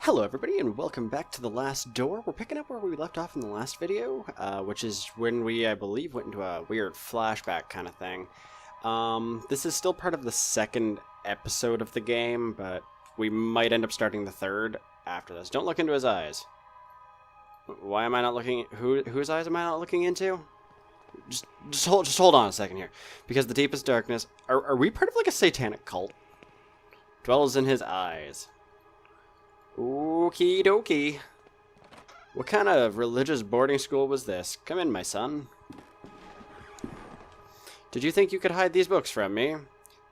Hello everybody and welcome back to The Last Door. We're picking up where we left off in the last video, which is when we, I believe, went into a weird flashback kind of thing. This is still part of the second episode of the game, but we might end up starting the third after this. Don't look into his eyes. Why am I not looking... Whose eyes am I not looking into? Just hold on a second here. Because the deepest darkness... Are we part of like a satanic cult? Dwells in his eyes. Okie dokie. What kind of religious boarding school was this? Come in, my son. Did you think you could hide these books from me?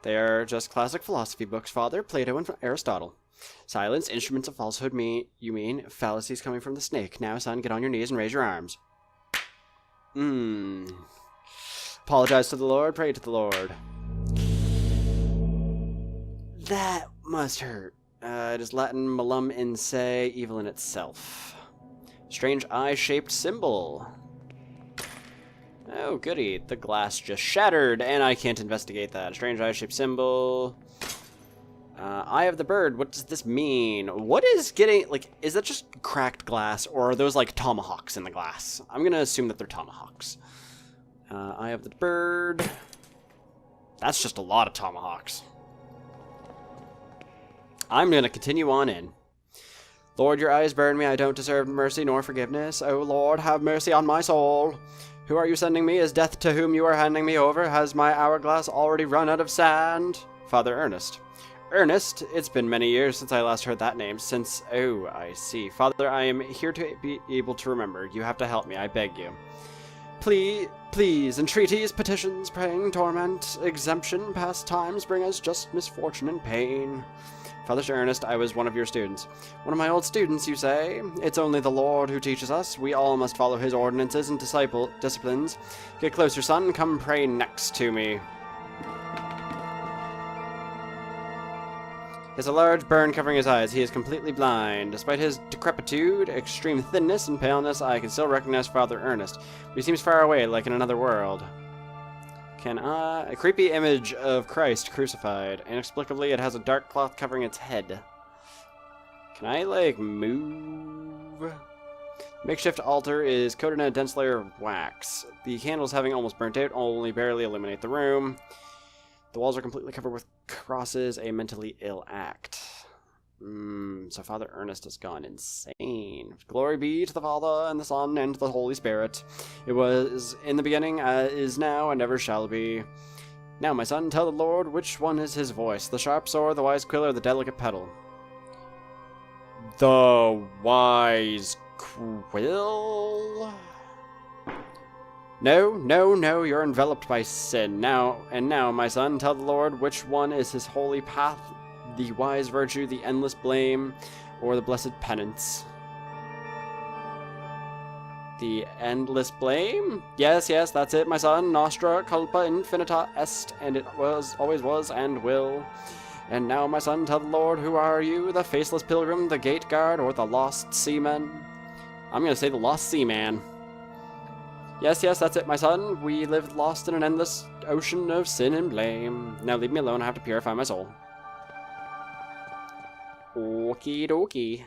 They are just classic philosophy books, Father. Plato and Aristotle. Silence, instruments of falsehood you mean fallacies coming from the snake. Now, son, get on your knees and raise your arms. Apologize to the Lord, pray to the Lord. That must hurt. It is Latin malum in se, evil in itself. Strange eye-shaped symbol. Oh, goody. The glass just shattered, and I can't investigate that. Strange eye-shaped symbol. Eye of the bird. What does this mean? What is getting... Like, is that just cracked glass, or are those, like, tomahawks in the glass? I'm gonna assume that they're tomahawks. Eye of the bird. That's just a lot of tomahawks. I'm going to continue on in. Lord, your eyes burn me. I don't deserve mercy nor forgiveness. O Lord, have mercy on my soul. Who are you sending me? Is death to whom you are handing me over? Has my hourglass already run out of sand? Father Ernest. Ernest? It's been many years since I last heard that name. Since... Oh, I see. Father, I am here to be able to remember. You have to help me. I beg you. Please, entreaties, petitions, praying, torment, exemption, past times bring us just misfortune and pain. Father Ernest, I was one of your students. One of my old students, you say? It's only the Lord who teaches us. We all must follow his ordinances and disciplines. Get closer, son. Come pray next to me. He has a large burn covering his eyes. He is completely blind. Despite his decrepitude, extreme thinness, and paleness, I can still recognize Father Ernest. But he seems far away, like in another world. A creepy image of Christ crucified. Inexplicably, it has a dark cloth covering its head. Can I, like, move? Makeshift altar is coated in a dense layer of wax. The candles, having almost burnt out, only barely illuminate the room. The walls are completely covered with crosses, a mentally ill act. So Father Ernest has gone insane. Glory be to the Father, and the Son, and to the Holy Spirit. It was in the beginning, is now, and ever shall be. Now, my son, tell the Lord which one is his voice, the sharp sword, the wise quill, or the delicate petal. The wise quill? No, you're enveloped by sin. Now, my son, tell the Lord which one is his holy path, the wise virtue, the endless blame, or the blessed penance. The endless blame? Yes, that's it, my son. Nostra culpa infinita est, and it always was, and will. And now, my son, tell the Lord, who are you, the faceless pilgrim, the gate guard, or the lost seaman? I'm gonna say the lost seaman. Yes, that's it, my son. We lived lost in an endless ocean of sin and blame. Now leave me alone, I have to purify my soul. Okie dokie.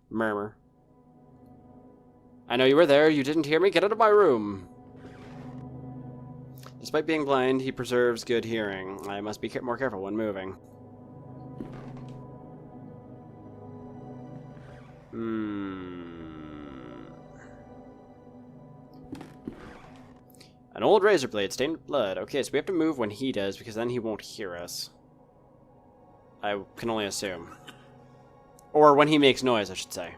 Murmur. I know you were there. You didn't hear me. Get out of my room. Despite being blind, he preserves good hearing. I must be more careful when moving. An old razor blade stained with blood. Okay, so we have to move when he does, because then he won't hear us. I can only assume. Or when he makes noise, I should say.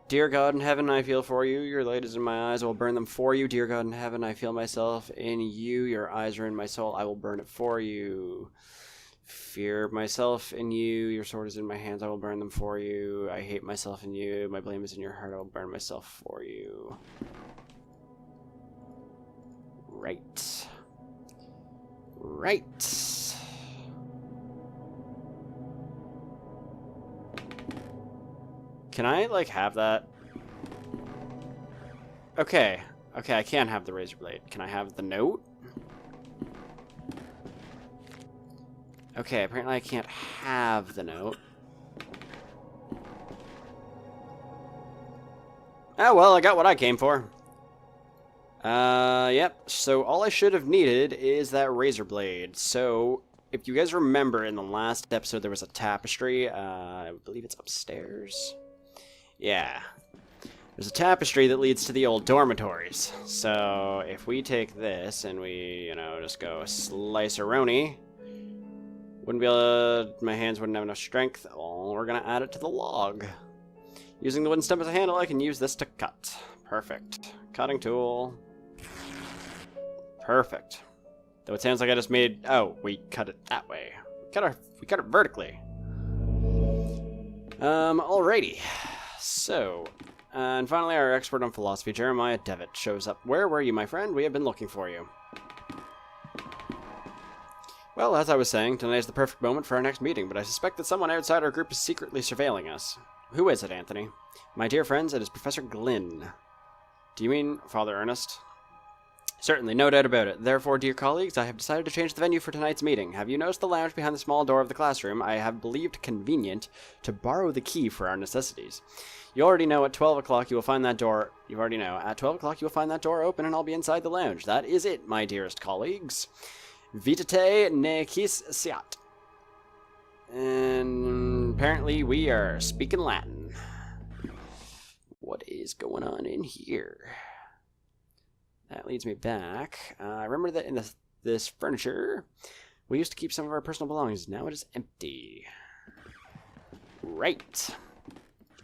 Dear God in heaven, I feel for you. Your light is in my eyes. I will burn them for you. Dear God in heaven, I feel myself in you. Your eyes are in my soul. I will burn it for you. Fear myself in you. Your sword is in my hands. I will burn them for you. I hate myself in you. My blame is in your heart. I will burn myself for you. Right. Can I, like, have that? Okay, I can't have the razor blade. Can I have the note? Okay, apparently I can't have the note. Oh, well, I got what I came for. Yep. So all I should have needed is that razor blade. So, if you guys remember in the last episode there was a tapestry. I believe it's upstairs. Yeah. There's a tapestry that leads to the old dormitories. So, if we take this and we, you know, just go slice-a-roni, wouldn't be able to, my hands wouldn't have enough strength. Oh, we're gonna add it to the log. Using the wooden stump as a handle, I can use this to cut. Perfect. Cutting tool. Perfect. Though it sounds like I just made... Oh, we cut it that way. We cut it vertically. Alrighty. So, and finally our expert on philosophy, Jeremiah Devitt, shows up. Where were you, my friend? We have been looking for you. Well, as I was saying, tonight is the perfect moment for our next meeting, but I suspect that someone outside our group is secretly surveilling us. Who is it, Anthony? My dear friends, it is Professor Glynn. Do you mean Father Ernest? Certainly, no doubt about it. Therefore, dear colleagues, I have decided to change the venue for tonight's meeting. Have you noticed the lounge behind the small door of the classroom? I have believed convenient to borrow the key for our necessities. You already know at 12 o'clock you will find that door... You already know. At 12 o'clock you will find that door open and I'll be inside the lounge. That is it, my dearest colleagues. Vitate ne quis siat. And apparently we are speaking Latin. What is going on in here? That leads me back. I remember that in this furniture, we used to keep some of our personal belongings. Now it is empty. Right.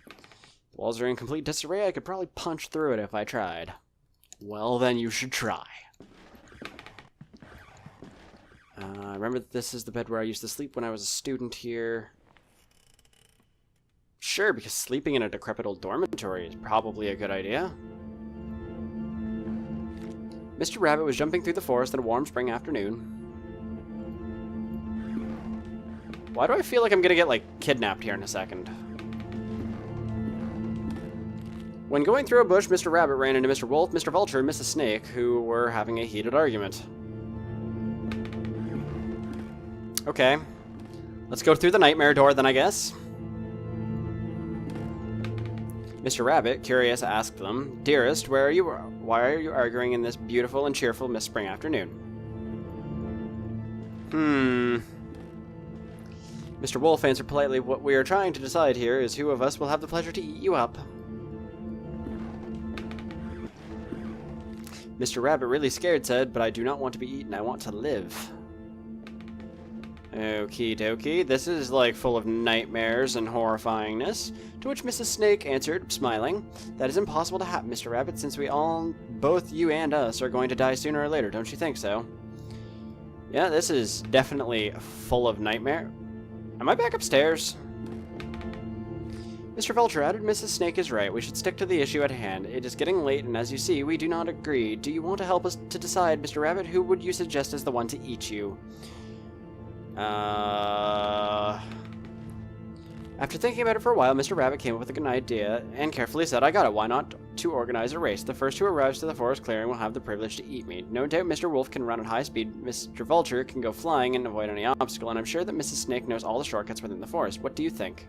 The walls are in complete disarray. I could probably punch through it if I tried. Well, then you should try. I remember that this is the bed where I used to sleep when I was a student here. Sure, because sleeping in a decrepit old dormitory is probably a good idea. Mr. Rabbit was jumping through the forest in a warm spring afternoon. Why do I feel like I'm gonna get, like, kidnapped here in a second? When going through a bush, Mr. Rabbit ran into Mr. Wolf, Mr. Vulture, and Mrs. Snake, who were having a heated argument. Okay. Let's go through the nightmare door then, I guess. Mr. Rabbit, curious, asked them, Dearest, why are you arguing in this beautiful and cheerful spring afternoon? Mr. Wolf answered politely, What we are trying to decide here is who of us will have the pleasure to eat you up. Mr. Rabbit, really scared, said, But I do not want to be eaten, I want to live. Okie dokie, this is like full of nightmares and horrifyingness. To which Mrs. Snake answered, smiling, That is impossible to happen, Mr. Rabbit, since we all, both you and us, are going to die sooner or later, don't you think so? Yeah, this is definitely full of nightmare. Am I back upstairs? Mr. Vulture added, Mrs. Snake is right. We should stick to the issue at hand. It is getting late, and as you see, we do not agree. Do you want to help us to decide, Mr. Rabbit? Who would you suggest as the one to eat you? After thinking about it for a while, Mr. Rabbit came up with a good idea and carefully said, I got it, why not to organize a race? The first who arrives to the forest clearing will have the privilege to eat me. No doubt Mr. Wolf can run at high speed, Mr. Vulture can go flying and avoid any obstacle, and I'm sure that Mrs. Snake knows all the shortcuts within the forest. What do you think?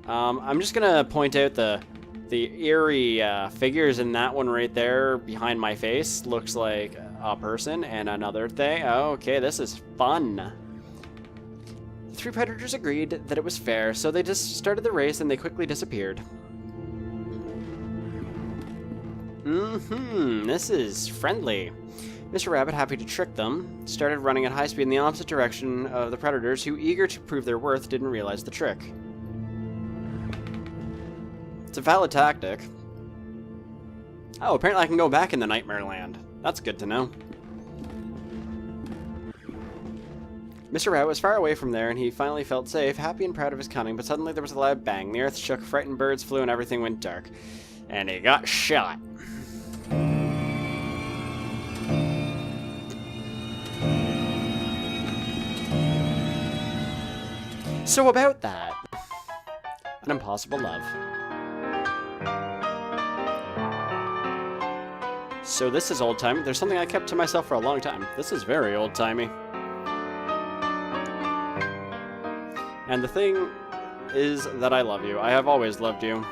I'm just gonna point out the eerie figures in that one right there behind my face. Looks like a person and another thing. Oh, okay, this is fun. The three predators agreed that it was fair, so they just started the race and they quickly disappeared. This is friendly. Mr. Rabbit, happy to trick them, started running at high speed in the opposite direction of the predators who, eager to prove their worth, didn't realize the trick. It's a valid tactic. Oh, apparently I can go back in the Nightmare Land. That's good to know. Mr. Rabbit was far away from there, and he finally felt safe, happy and proud of his cunning, but suddenly there was a loud bang. The earth shook, frightened birds flew, and everything went dark. And he got shot. So about that. An impossible love. So this is old-timey. There's something I kept to myself for a long time. This is very old-timey. And the thing is that I love you. I have always loved you.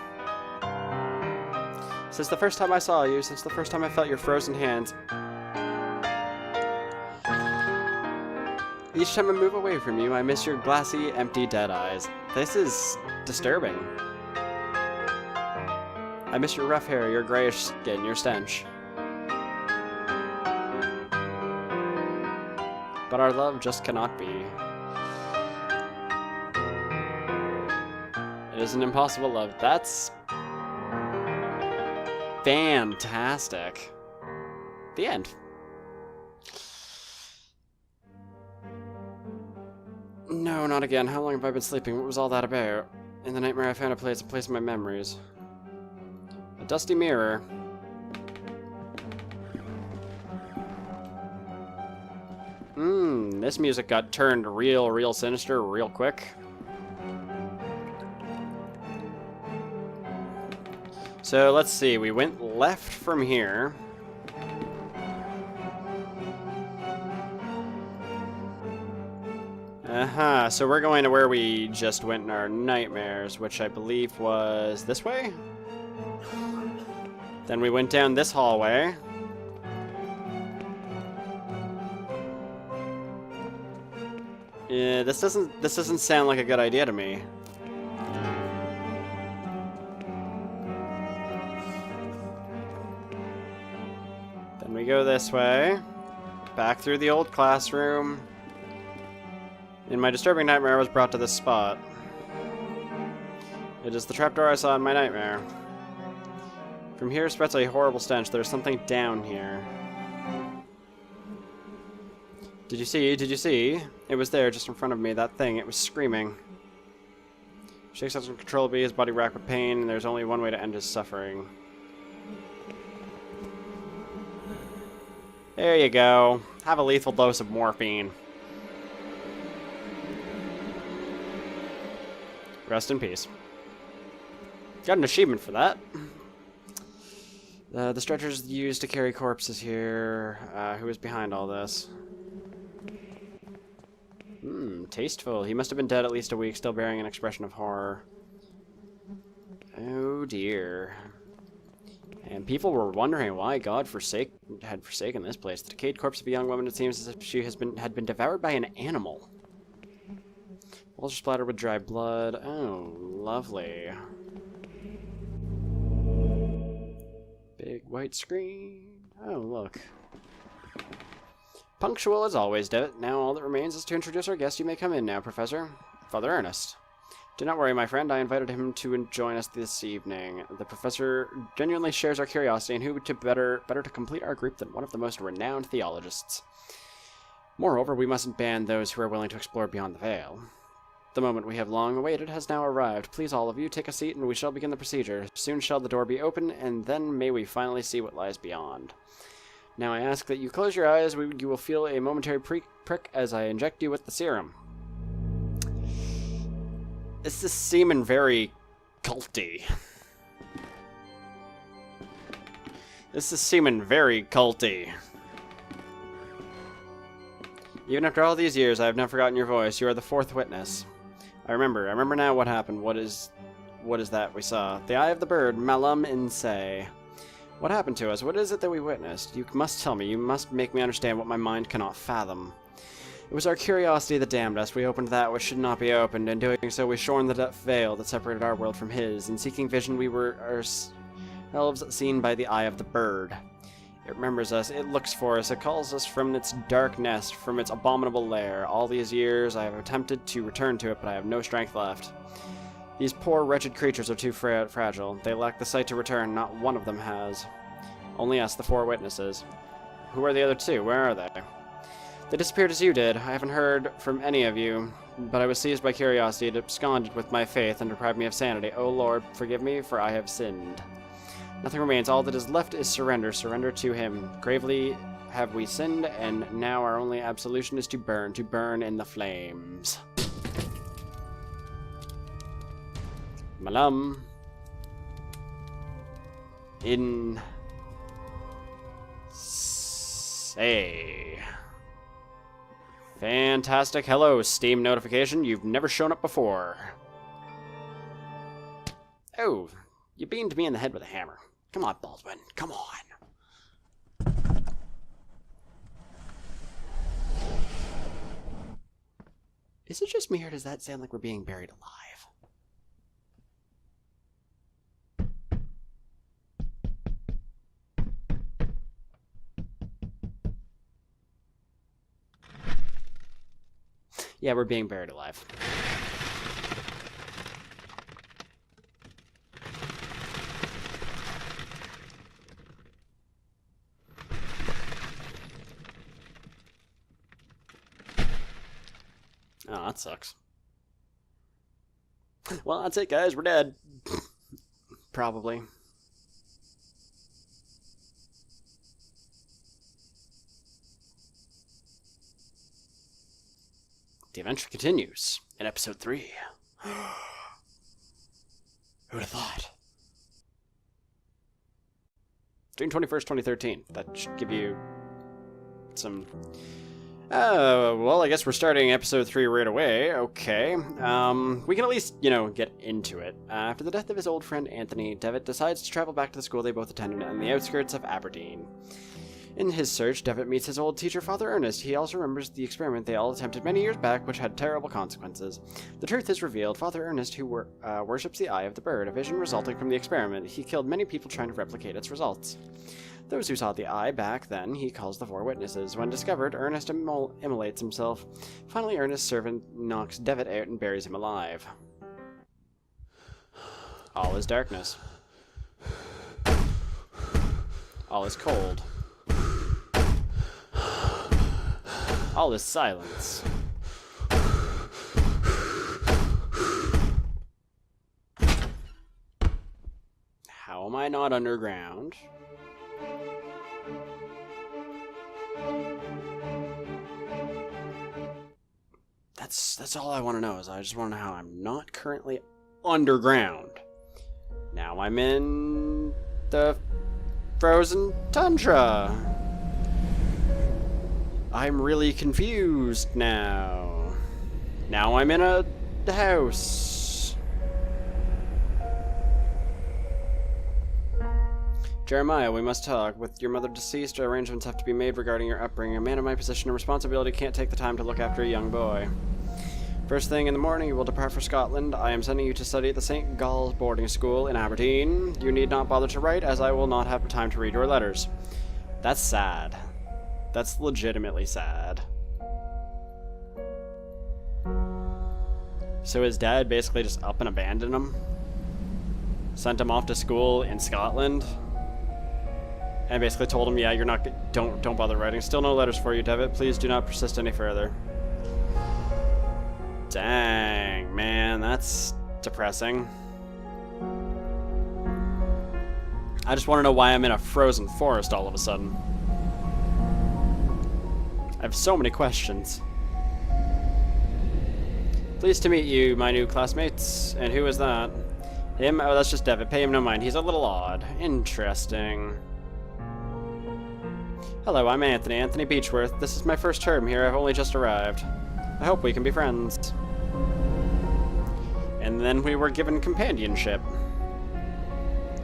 Since the first time I saw you, since the first time I felt your frozen hands. Each time I move away from you, I miss your glassy, empty, dead eyes. This is disturbing. I miss your rough hair, your grayish skin, your stench. But our love just cannot be. It is an impossible love. That's fantastic. The end. No, not again. How long have I been sleeping? What was all that about? In the nightmare, I found a place in my memories. A dusty mirror. This music got turned real sinister real quick. So let's see, we went left from here. So we're going to where we just went in our nightmares, which I believe was this way? Then we went down this hallway. Yeah, this doesn't sound like a good idea to me. Then we go this way, back through the old classroom. In my disturbing nightmare, I was brought to this spot. It is the trapdoor I saw in my nightmare. From here spreads a horrible stench. There's something down here. Did you see? Did you see? It was there, just in front of me, that thing. It was screaming. Shakes out uncontrollably, his body racked with pain, and there's only one way to end his suffering. There you go. Have a lethal dose of morphine. Rest in peace. Got an achievement for that. The stretchers used to carry corpses here. Who is behind all this? Tasteful. He must have been dead at least a week, still bearing an expression of horror. Oh dear. And people were wondering why God had forsaken this place. The decayed corpse of a young woman, it seems as if she had been devoured by an animal. Walls are splattered with dry blood. Oh, lovely. Big white screen. Oh, look. Punctual as always, Devitt. Now all that remains is to introduce our guest. You may come in now, Professor. Father Ernest. Do not worry, my friend. I invited him to join us this evening. The professor genuinely shares our curiosity, and who to better to complete our group than one of the most renowned theologists. Moreover, we mustn't ban those who are willing to explore beyond the veil. The moment we have long awaited has now arrived. Please, all of you, take a seat, and we shall begin the procedure. Soon shall the door be open, and then may we finally see what lies beyond. Now I ask that you close your eyes. You will feel a momentary prick as I inject you with the serum. This is seeming very culty. This is seeming very culty. Even after all these years, I have not forgotten your voice. You are the fourth witness. I remember now what happened. What is that we saw? The eye of the bird, malum in se. What happened to us? What is it that we witnessed? You must tell me. You must make me understand what my mind cannot fathom. It was our curiosity that damned us. We opened that which should not be opened. In doing so, we shorn the veil that separated our world from his. In seeking vision, we were ourselves seen by the eye of the bird. It remembers us, it looks for us, it calls us from its dark nest, from its abominable lair. All these years I have attempted to return to it, but I have no strength left. These poor, wretched creatures are too fragile. They lack the sight to return, not one of them has. Only us, the four witnesses. Who are the other two? Where are they? They disappeared as you did. I haven't heard from any of you, but I was seized by curiosity. It absconded with my faith and deprived me of sanity. O Lord, forgive me, for I have sinned. Nothing remains. All that is left is surrender. Surrender to him. Gravely have we sinned, and now our only absolution is to burn in the flames. Malum. In. Say. Fantastic. Hello, Steam notification. You've never shown up before. Oh, you beamed me in the head with a hammer. Come on, Baldwin. Come on. Is it just me, or does that sound like we're being buried alive? Yeah, we're being buried alive. Oh, that sucks. Well, that's it, guys. We're dead. Probably. The adventure continues in episode 3. Who'd have thought? June 21st, 2013. That should give you some... well, I guess we're starting episode 3 right away. Okay. We can at least, get into it. After the death of his old friend Anthony, Devitt decides to travel back to the school they both attended on the outskirts of Aberdeen. In his search, Devitt meets his old teacher, Father Ernest. He also remembers the experiment they all attempted many years back, which had terrible consequences. The truth is revealed. Father Ernest, who worships the eye of the bird, a vision resulting from the experiment. He killed many people trying to replicate its results. Those who saw the eye back then, he calls the 4 witnesses. When discovered, Ernest immolates himself. Finally, Ernest's servant knocks Devitt out and buries him alive. All is darkness. All is cold. All is silence. How am I not underground? That's all I want to know. Is I just want to know how I'm not currently underground. Now I'm in the frozen tundra. I'm really confused now. Now I'm in a house. Jeremiah, we must talk. With your mother deceased, arrangements have to be made regarding your upbringing. A man in my position and responsibility can't take the time to look after a young boy. First thing in the morning, you will depart for Scotland. I am sending you to study at the St. Gall's boarding school in Aberdeen. You need not bother to write, as I will not have time to read your letters. That's sad. That's legitimately sad. So his dad basically just up and abandoned him? Sent him off to school in Scotland? And basically told him, yeah, you're not... Don't bother writing. Still no letters for you, Devitt. Please do not persist any further. Dang, man, that's depressing. I just want to know why I'm in a frozen forest all of a sudden. I have so many questions. Pleased to meet you, my new classmates. And who is that? Him? Oh, that's just Devitt. Pay him no mind. He's a little odd. Interesting. Hello, I'm Anthony. Anthony Beechworth. This is my first term here. I've only just arrived. I hope we can be friends. And then we were given companionship.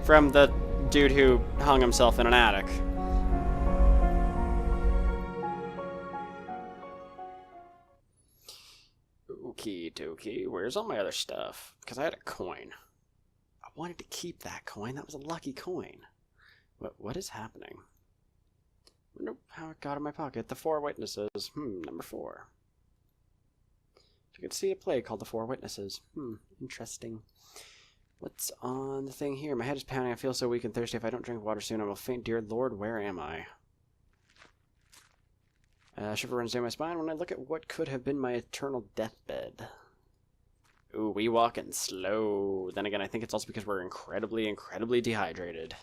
From the dude who hung himself in an attic. Okie dokie. Where's all my other stuff? Because I had a coin. I wanted to keep that coin. That was a lucky coin. What is happening? I wonder how it got in my pocket. The 4 witnesses. Number 4. You can see a play called The 4 Witnesses. Interesting. What's on the thing here? My head is pounding. I feel so weak and thirsty. If I don't drink water soon, I will faint. Dear Lord, where am I? Shiver runs down my spine when I look at what could have been my eternal deathbed. Ooh, we walking slow. Then again, I think it's also because we're incredibly, incredibly dehydrated.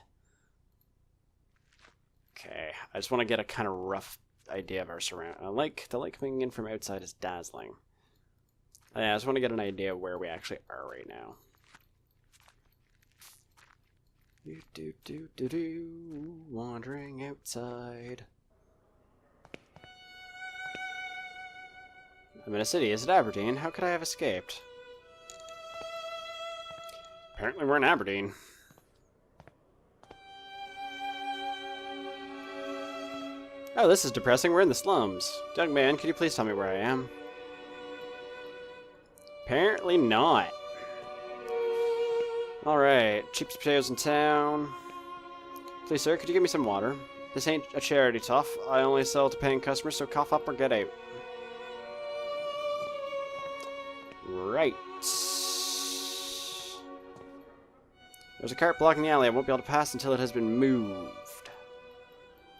Okay, I just want to get a kind of rough idea of our surroundings. The light coming in from outside is dazzling. Yeah, I just want to get an idea of where we actually are right now. Wandering outside. I'm in a city. Is it Aberdeen? How could I have escaped? Apparently we're in Aberdeen. Oh, this is depressing. We're in the slums. Young man, could you please tell me where I am? Apparently not. Alright, cheapest potatoes in town. Please, sir, could you give me some water? This ain't a charity tough. I only sell to paying customers, so cough up or get out. Right. There's a cart blocking the alley. I won't be able to pass until it has been moved.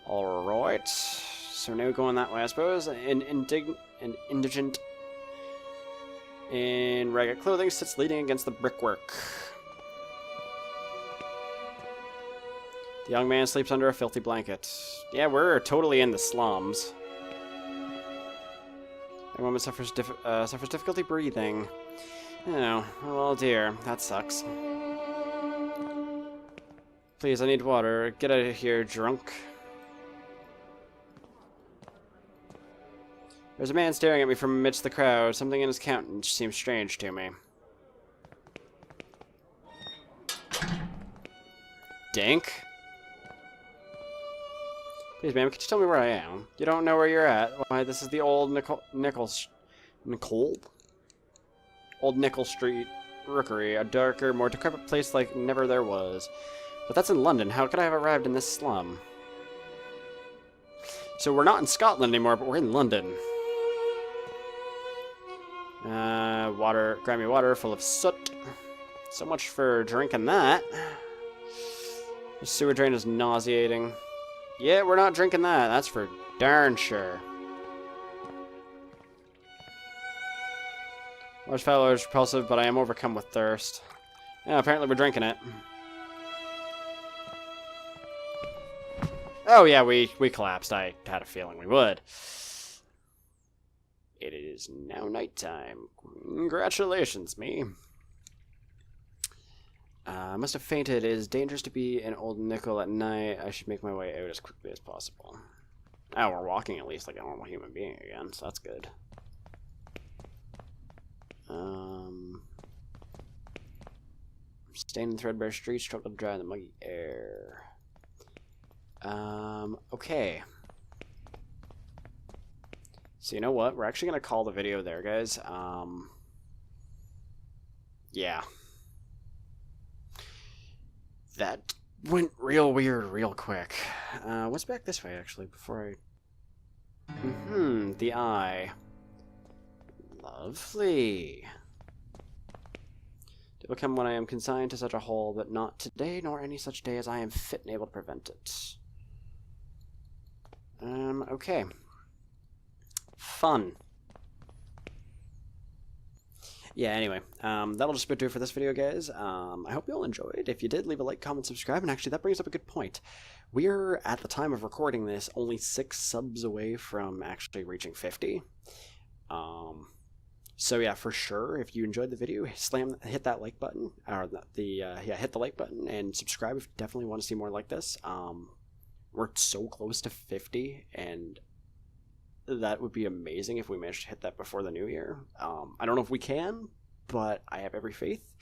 Alright. So now going that way, I suppose. An indigent in ragged clothing sits leaning against the brickwork. The young man sleeps under a filthy blanket. Yeah, we're totally in the slums. The woman suffers difficulty breathing. Oh, well, dear, that sucks. Please, I need water. Get out of here, drunk. There's a man staring at me from amidst the crowd. Something in his countenance seems strange to me. Dink? Please, ma'am, could you tell me where I am? You don't know where you're at. Why, this is the old Old Nickel Street Rookery, a darker, more decrepit place like never there was. But that's in London. How could I have arrived in this slum? So we're not in Scotland anymore, but we're in London. Water, grimy water full of soot. So much for drinking that. The sewer drain is nauseating. Yeah, we're not drinking that. That's for darn sure. Large foul is repulsive, but I am overcome with thirst. Yeah, apparently we're drinking it. Oh yeah, we collapsed. I had a feeling we would. It is now nighttime. Congratulations, me. I must have fainted. It is dangerous to be in Old Nickel at night. I should make my way out as quickly as possible. Oh, we're walking at least like a normal human being again, so that's good. Staying in threadbare streets, struggle to dry in the muggy air. Okay. So you know what? We're actually going to call the video there, guys. Yeah. That went real weird real quick. What's back this way, actually, before I... the eye. Lovely. It will come when I am consigned to such a hole, but not today, nor any such day as I am fit and able to prevent it. Okay. Fun. Yeah, anyway, that'll just about do it for this video, guys. I hope you all enjoyed. If you did, leave a like, comment, subscribe, and actually that brings up a good point. We're, at the time of recording this, only 6 subs away from actually reaching 50. So yeah, for sure, if you enjoyed the video, hit that like button, or hit the like button, and subscribe if you definitely want to see more like this. We're so close to 50, and that would be amazing if we managed to hit that before the new year. I don't know if we can, but I have every faith.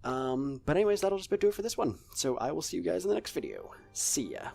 But anyways, that'll just about do it for this one. So I will see you guys in the next video. See ya.